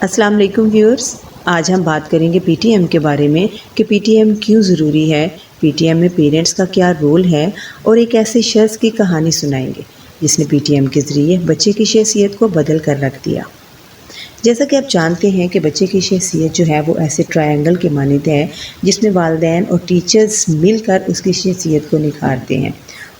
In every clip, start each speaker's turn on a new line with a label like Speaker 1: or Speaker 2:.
Speaker 1: अस्सलाम वालेकुम व्यूअर्स। आज हम बात करेंगे पीटीएम के बारे में कि पीटीएम क्यों ज़रूरी है, पीटीएम में पेरेंट्स का क्या रोल है और एक ऐसे शख्स की कहानी सुनाएंगे जिसने पीटीएम के ज़रिए बच्चे की शख्सियत को बदल कर रख दिया। जैसा कि आप जानते हैं कि बच्चे की शख्सियत जो है वो ऐसे ट्रायंगल के मानद है जिसमें वालिदैन और टीचर्स मिलकर उसकी शख्सियत को निखारते हैं,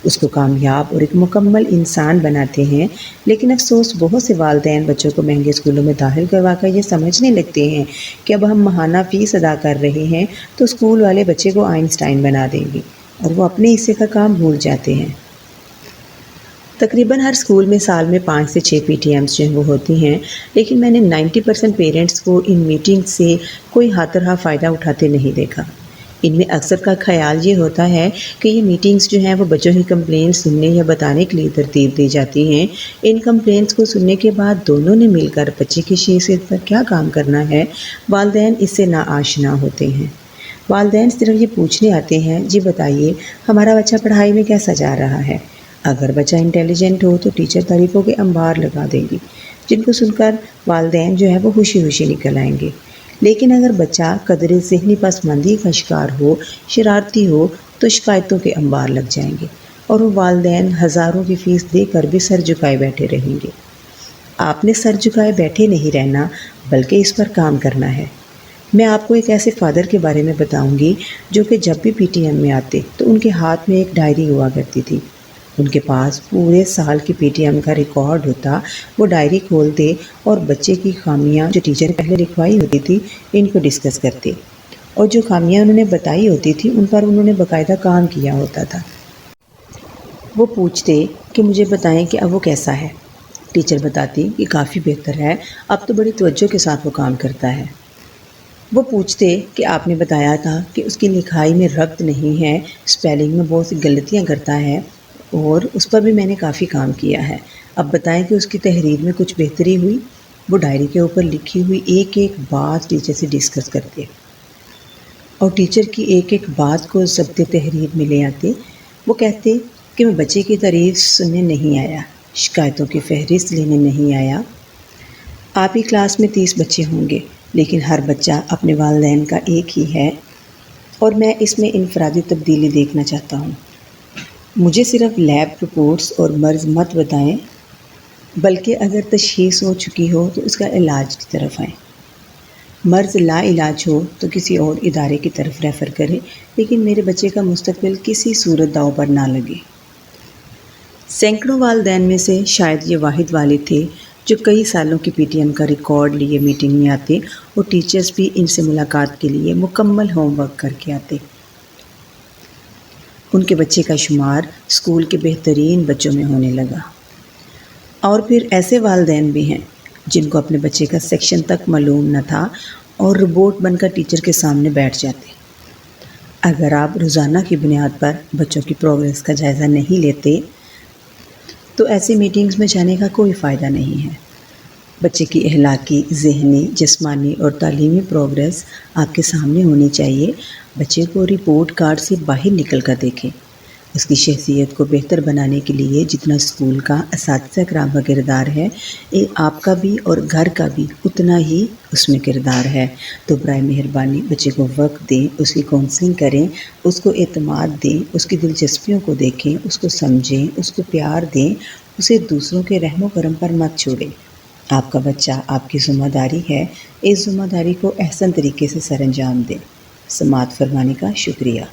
Speaker 1: उसको कामयाब और एक मुकम्मल इंसान बनाते हैं। लेकिन अफसोस बहुत से वालिदैन बच्चों को महंगे स्कूलों में दाखिल करवा कर ये समझने लगते हैं कि अब हम माहाना फ़ीस अदा कर रहे हैं तो स्कूल वाले बच्चे को आइंस्टाइन बना देंगे और वो अपने हिस्से का काम भूल जाते हैं। तकरीबन हर स्कूल में साल में 5 से 6 पीटीएम्स जो हैं वो होती हैं, लेकिन मैंने 90% पेरेंट्स को इन मीटिंग से कोई हाथरहा फ़ायदा उठाते नहीं देखा। इनमें अक्सर का ख्याल ये होता है कि ये मीटिंग्स जो हैं वो बच्चों की कंप्लेंट्स सुनने या बताने के लिए तरतीब दी जाती हैं। इन कंप्लेंट्स को सुनने के बाद दोनों ने मिलकर बच्चे की शख्सियत पर क्या काम करना है, वालिदैन इससे नाआशना होते हैं। वालिदैन सिर्फ ये पूछने आते हैं, जी बताइए हमारा बच्चा पढ़ाई में कैसा जा रहा है। अगर बच्चा इंटेलिजेंट हो तो टीचर तारीफ़ों के अंबार लगा देंगी, जिनको सुनकर वालिदैन जो है वो खुशी खुशी निकल आएंगे। लेकिन अगर बच्चा कदरे ज़हनी पसमंदी का शिकार हो, शरारती हो, तो शिकायतों के अंबार लग जाएंगे और वो वालिदैन हज़ारों की फ़ीस देकर भी सर झुकाए बैठे रहेंगे। आपने सर झुकाए बैठे नहीं रहना, बल्कि इस पर काम करना है। मैं आपको एक ऐसे फ़ादर के बारे में बताऊंगी जो कि जब भी पीटीएम में आते तो उनके हाथ में एक डायरी हुआ करती थी। उनके पास पूरे साल की पीटीएम का रिकॉर्ड होता। वो डायरी खोलते और बच्चे की खामियां जो टीचर ने पहले लिखवाई होती थी इनको डिस्कस करते, और जो खामियां उन्होंने बताई होती थी उन पर उन्होंने बाकायदा काम किया होता था। वो पूछते कि मुझे बताएं कि अब वो कैसा है। टीचर बताती कि काफ़ी बेहतर है, अब तो बड़ी तवज्जो के साथ वो काम करता है। वो पूछते कि आपने बताया था कि उसकी लिखाई में रब्त नहीं है, स्पेलिंग में बहुत सी गलतियाँ करता है और उस पर भी मैंने काफ़ी काम किया है। अब बताएं कि उसकी तहरीर में कुछ बेहतरी हुई। वो डायरी के ऊपर लिखी हुई एक एक बात टीचर से डिस्कस करते और टीचर की एक एक बात को ज़ब्त तहरीर में ले आते। वो कहते कि मैं बच्चे की तारीफ़ सुनने नहीं आया, शिकायतों की फहरिस्त लेने नहीं आया। आप ही क्लास में 30 बच्चे होंगे, लेकिन हर बच्चा अपने वालिदैन का एक ही है और मैं इसमें इनफरादी तब्दीली देखना चाहता हूँ। मुझे सिर्फ लैब रिपोर्ट्स और मर्ज़ मत बताएं, बल्कि अगर तशख़ीस हो चुकी हो तो उसका इलाज की तरफ आएँ। मर्ज़ ला इलाज हो तो किसी और इदारे की तरफ रेफ़र करें, लेकिन मेरे बच्चे का मुस्तक़बिल किसी सूरत दाव पर ना लगे। सैकड़ों वालिदैन में से शायद ये वाहिद वालिद थे जो कई सालों की पीटीएम का रिकॉर्ड लिए मीटिंग में आते और टीचर्स भी इनसे मुलाकात के लिए मुकम्मल होमवर्क करके आते। उनके बच्चे का शुमार स्कूल के बेहतरीन बच्चों में होने लगा। और फिर ऐसे वालिदैन भी हैं जिनको अपने बच्चे का सेक्शन तक मालूम न था और रिपोर्ट बनकर टीचर के सामने बैठ जाते। अगर आप रोज़ाना की बुनियाद पर बच्चों की प्रोग्रेस का जायज़ा नहीं लेते तो ऐसी मीटिंग्स में जाने का कोई फ़ायदा नहीं है। बच्चे की अखलाकी, ज़हनी, जिस्मानी और तालीमी प्रोग्रेस आपके सामने होनी चाहिए। बच्चे को रिपोर्ट कार्ड से बाहर निकल कर देखें। उसकी शख्सियत को बेहतर बनाने के लिए जितना स्कूल का असातिज़ा कराम का किरदार है, आपका भी और घर का भी उतना ही उसमें किरदार है। तो बराए मेहरबानी बच्चे को वक्त दें, उसकी काउंसलिंग करें, उसको एतमाद दें, उसकी दिलचस्पियों को देखें, उसको समझें, उसको प्यार दें, उसे दूसरों के रहमो करम पर मत छोड़ें। आपका बच्चा आपकी ज़िम्मेदारी है, इस ज़िम्मेदारी को अहसन तरीके से सरअंजाम दें। समाअत फरमाने का शुक्रिया।